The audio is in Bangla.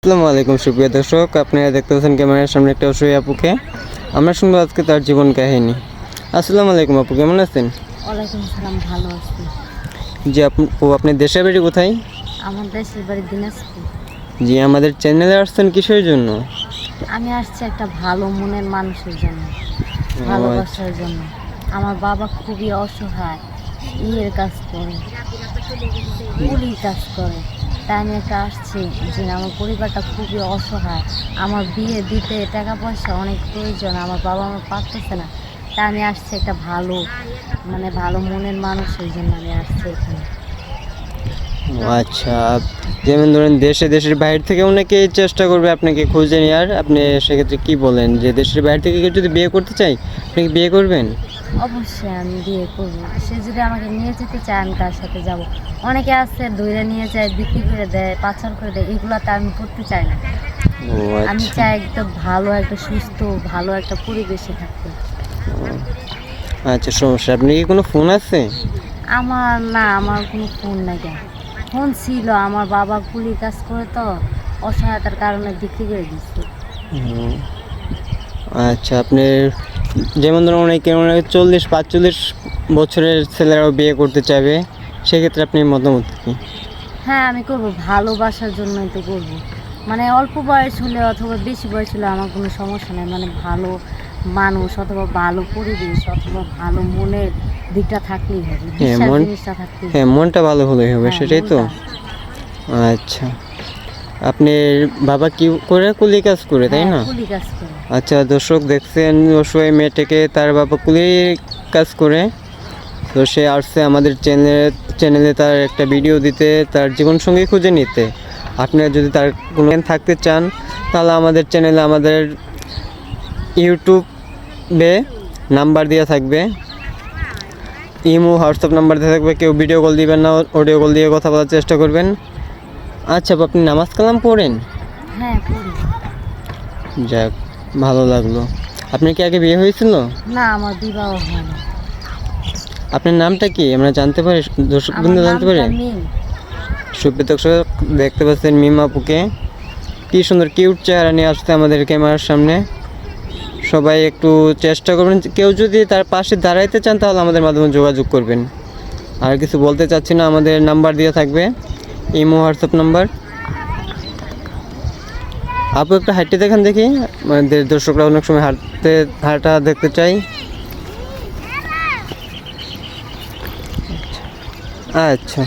আসসালামু আলাইকুম সুপ্রিয় দর্শক, আপনারা দেখতে পাচ্ছেন ক্যামেরার সামনে একটা অসহায় আপুকে। আমরা শুনবো আজকে তার জীবন কাহিনী। আসসালামু আলাইকুম আপু, কেমন আছেন? ওয়ালাইকুম সালাম, ভালো আছি। জি আপু, আপনার দেশের বাড়ি কোথায়? আমার দেশের বাড়ি দিনাজপুর। জি, আমাদের চ্যানেলে আসছেন কিসের জন্য? আমি আসছি একটা ভালো মনের মানুষের জন্য, ভালোবাসার জন্য। আমার বাবা খুবই অসহায়, ইয়ের কাজ করে, কুলির কাজ করে। তাই আমি একটা আসছি যে আমার পরিবারটা খুবই অসহায়, আমার বিয়ে দিতে টাকা পয়সা অনেক প্রয়োজন, আমার বাবা আমার পারতেছে না। তাই আমি আসছি একটা ভালো ভালো মনের মানুষের জন্য আমি আসছি এখানে। আচ্ছা, যেমন ধরেন দেশের বাইরে থেকে অনেকে চেষ্টা করবে আপনাকে খুঁজে নেওয়ার, আপনি সেক্ষেত্রে কি বলেন যে দেশের বাইরে থেকে কেউ যদি বিয়ে করতে চাই, আপনি কি বিয়ে করবেন? অবশ্যই আমি বিয়ে করবো। সে যদি আমাকে নিয়ে যেতে চায় আমি তার সাথে যাব। অনেকে আছে ধইরা নিয়ে যায়, বিক্রি করে দেয়, পাচার করে দেয়, এগুলোতে আমি করতে চাই না। ও আমি আচ্ছা। চাই একটা ভালো, একটা সুস্থ, ভালো একটা পরিবেশে থাকতে। আচ্ছা, সমস্যা। আপনি কি কোনো ফোন আছে? আমার কোনো ফোন নাই। ফোন ছিল, আমার বাবা কুলি কাজ করে তো, অসহায়তার কারণে বিক্রি করে দিচ্ছে। আচ্ছা, আপনি যেমন ধরুন অনেকে 40-45 বছরের ছেলেরাও বিয়ে করতে চাইবে, সেক্ষেত্রে আপনি মতামত কী? হ্যাঁ, আমি করব, ভালোবাসার জন্যই তো করব। অল্প বয়স হলে অথবা বেশি বয়স হলে আমার কোনো সমস্যা নেই। ভালো মানুষ অথবা ভালো পরিবেশ অথবা ভালো মনের দিকটা থাকলেই হবে, হ্যাঁ, বিশ্বাস জিনিসটা থাকলেই হবে। হ্যাঁ, মনটা ভালো হলেই হবে, হ্যাঁ, সেটাই তো। মনটা। আচ্ছা, আপনার বাবা কি করে? কুলি কাজ করে, তাই হ্যাঁ, না? কুলি কাজ করে। আচ্ছা দর্শক, দেখছেন অসহায় মেয়েটাকে, তার বাবা কুলি কাজ করে। তো সে আসছে আমাদের চ্যানেলে তার একটা ভিডিও দিতে, তার জীবনসঙ্গী খুঁজে নিতে। আপনারা যদি তার কোনো থাকতে চান, তাহলে আমাদের চ্যানেলে, আমাদের ইউটিউবে নাম্বার দেওয়া থাকবে, ইমো হোয়াটসঅ্যাপ নাম্বার দেওয়া থাকবে। কেউ ভিডিও কল দিবেন না, অডিও কল দিয়ে কথা বলার চেষ্টা করবেন। আচ্ছা, আপনি নামাজ কালাম পড়েন? হ্যাঁ, করি। যাক, ভালো লাগলো। আপনার কি আগে বিয়ে হয়েছিল? না, আমার বিবাহ হয় না। আপনার নামটা কি আমরা জানতে পারি, দর্শকবৃন্দ জানতে পারি? সুপ্রিয় দর্শক, দেখতে পাচ্ছেন মিম আপুকে, কী সুন্দর কিউট চেহারা নিয়ে আসতে আমাদের ক্যামেরার সামনে। সবাই একটু চেষ্টা করবেন, কেউ যদি তার পাশে দাঁড়াইতে চান তাহলে আমাদের মাধ্যমে যোগাযোগ করবেন। আর কিছু বলতে চাচ্ছি না, আমাদের নাম্বার দেওয়া থাকবে, ইমো হোয়াটসঅ্যাপ নাম্বার। আপু একটু হাঁটতে দেখান দেখি, আমাদের দর্শকরা অনেক সময় হাঁটা দেখতে চাই। আচ্ছা।